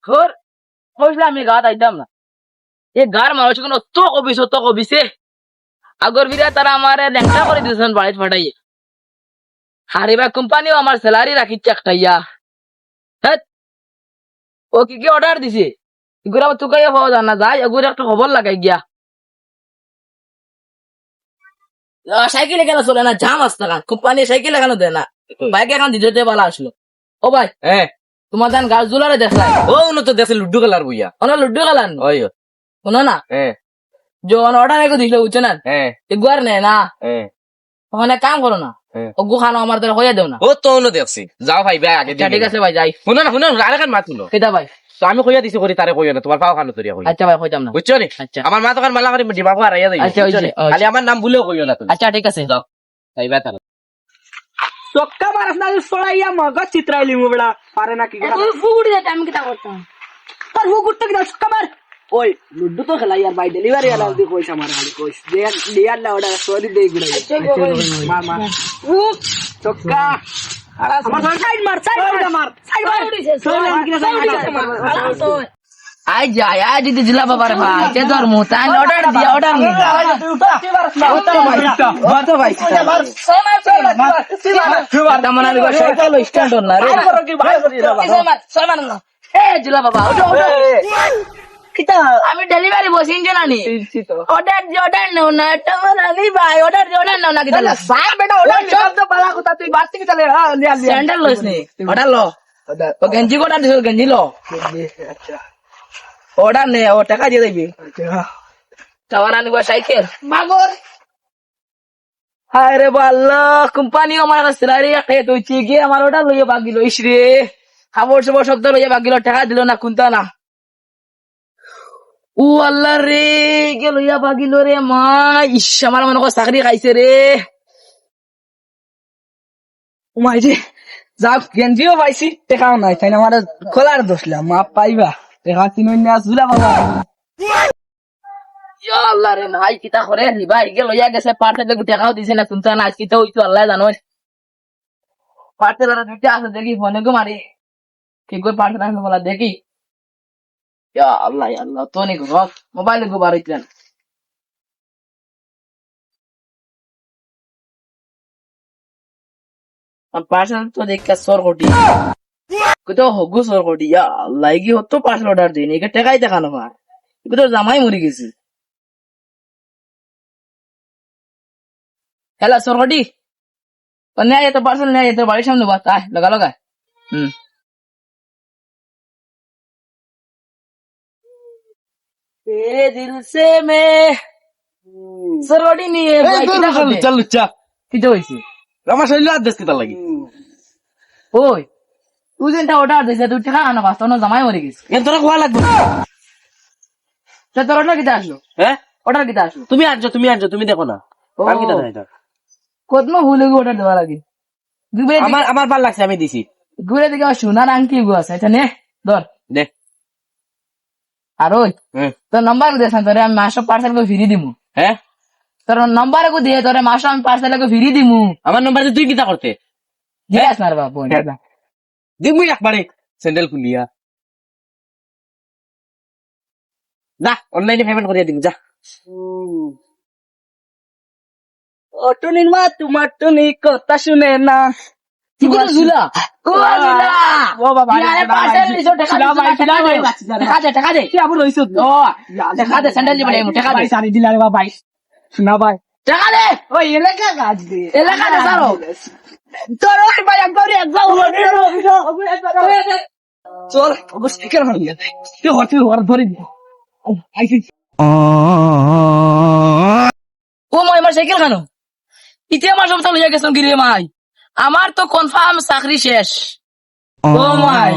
খোর কইলে আমি গাত আইতাম না এই গার মানুষ কোনো তো কবিছে আগর বিরা তারা আমার ল্যাংটা করে দিয়েছেন বাড়িতে ফাটাইয়ে হারিবা কোম্পানিও আমার স্যালারি রাখিচ্ছে একটাইয়া হ্যাঁ ও কি কি অর্ডার দিছে এগুলো আবার তুকাইয়া পাওয়া যায় না যাই এগুলো একটা খবর লাগাই গিয়া সাইকেলে কেন চলে না জাম আসতে কোম্পানি সাইকেলে কেন দেয় না বাইকে এখন দিতে বলা আসলো ও ভাই হ্যাঁ তোমার দেন গাছ জুলারে দেখলাই ও উনো তো দেশে লুড্ডু খেলার বইয়া ওনা লুড্ডু খেলান ওই শোনো না হ্যাঁ যখন অর্ডার একটু দিছিল বুঝছো না হ্যাঁ এগুয়ার নেয় না হ্যাঁ ওখানে কাম করো না হ্যাঁ। ওগু খানো আমার দ্বারা হইয়া দেও না ও তো উনো দেখছি যাও ভাই ভাই আগে আচ্ছা ঠিক আছে ভাই যাই শুনো না আরেকখান মাত শুনো কেটা ভাই তো আমি কইয়া দিছি করি তারে কইও না তোমার পাও খানো তরিয়া কইয়া আচ্ছা ভাই হইতাম না বুঝছো নি আচ্ছা আমার মা তখন মালা করে দিমাগো হারাইয়া যাই আচ্ছা, বুঝছো নি? ওই যে, খালি আমার নাম ভুলেও কইও না তুমি আচ্ছা ঠিক আছে যাও তাই বেতার চক্কা মারাস না সরাইয়া মগজ চিত্রাইলি মু বেড়া পারে না কি ফুগুড়ি যেতে আমি কিতা করতাম তোর হু করতে কি চক্কা মার ওই লুড্ডু তো খেলাই আর ভাই ডেলিভারি আলা দি কইছ আমার খালি কইছ দে দিয়ার না ওটা সরি দেই গুড়াই মার মার চক্কা আমার সাইড মার সাইড মার আই যাই আই দিদি জিলা বাবার ভাই কে ধর মু তাই অর্ডার দিয়া অর্ডার নি বাতো ভাই তেমন আর সাইকেল স্ট্যান্ড না রে এ জিলা বাবা ওটা আমি ডেলিভারি বসে জানি অর্ডার দি অর্ডার নাও না তোমার আমি ভাই অর্ডার দি অর্ডার নাও না কি তাহলে সার বেটা ওটা শব্দ পালা কথা তুই বাড়তি কি চলে হ্যাঁ লিয়া লিয়া স্যান্ডেল লইস নি অর্ডার লো ও গেঞ্জি কোটা দিছ গেঞ্জি লো আচ্ছা অর্ডার নে ও টাকা দিয়ে দিবি টাওয়ার আনিব সাইকেল মাগর হায় রে বাল্লা কোম্পানি আমার কাছে স্যালারি একটা তুই গিয়ে আমার অর্ডার লইয়া বাগিল ইস রে খাবার সবার শব্দ লইয়া বাগিল টাকা দিল না কোনটা না ও আল্লাহ রে গে লইয়া বাগিল রে মা ইস আমার মনে কর চাকরি খাইছে রে মাই যে যাক গেঞ্জিও পাইছি টেকাও নাই তাই না আমার খোলার দোষলাম মা পাইবা টেকা চিনুন না জুলা বাবা ইয়া আল্লাহ রে ভাই কিতা করে ভাই গে লইয়া গেছে পার্সেল দেখি টাকাও দিছে না কোনটা না কিতা হইতো আল্লাহ জানো পার্সেল আর দুইটা আছে দেখি ফোনে গো মারি কি কই পার্সেল আনলো বলা দেখি ইয়া আল্লাহ তো নি গো মোবাইলে গো বাড়িতেন পার্সেল তো দেখা সর কোটি কত হগু সর কোটি ইয়া আল্লাহ কি হতো পার্সেল অর্ডার দিন একে টাকাই দেখানো ভাই এগুলো তো জামাই মরে গেছে হেলা সর কোটি ন্যায় তো পার্সেল ন্যায় তো বাড়ির সামনে বাত আয় লগা तेरे दिल से मैं সরোডি নিয়ে চল চা কি হইছে আমার শরীরে আদেশ কি তার লাগি ওই তুই যেটা অর্ডার দিছে তুই টাকা আনা বাস্তব না জামাই মরে গেছে এর তোরা খোয়া লাগবে সে তোর অর্ডার কিটা আসলো হ্যাঁ অর্ডার কিটা আসলো তুমি আনছো তুমি দেখো না আমি কি দাদা এটা কত ভুলে অর্ডার দেওয়া লাগে আমার ভাল লাগছে আমি দিছি ঘুরে দিকে আমার সোনার আংটি গো আছে এটা নে ধর দে আর ওই তোর নাম্বার দিয়েছেন তোরে আমি মাসব পার্সেল করে ফিরি দিমু হ্যাঁ তোর নাম্বার কো দিয়ে তোরে মাসব আমি পার্সেল করে ফিরি দিমু আমার নাম্বার তুই কিটা করতে জিজ্ঞাস না রে বাবু দিমু একবারে স্যান্ডেল খুলিয়া যা অনলাইনে পেমেন্ট করিয়া দিম যা অটুনির মা তোমার টুনি কথা শুনে না কি করে ঝুলা ও ঝুলা ও বাবা আরে পার্সেল নিছো টাকা দে তুই আবার রইছ ও টাকা দে স্যান্ডেল দিবি টাকা দে সারি দিলা রে বাবা শোনা ভাই টাকা দে ওই এলাকা কাজ দে এলাকা দে সারো তোর ওই ভাই একবারে একবার চল অবশ্যই কেন হল তুই হর ধরে দি আইছি ও মই আমার সাইকেল খানো ইতে আমার সব তো লইয়া গেছন গিরে মাই আমার তো কনফার্ম চাকরি শেষ ও মাই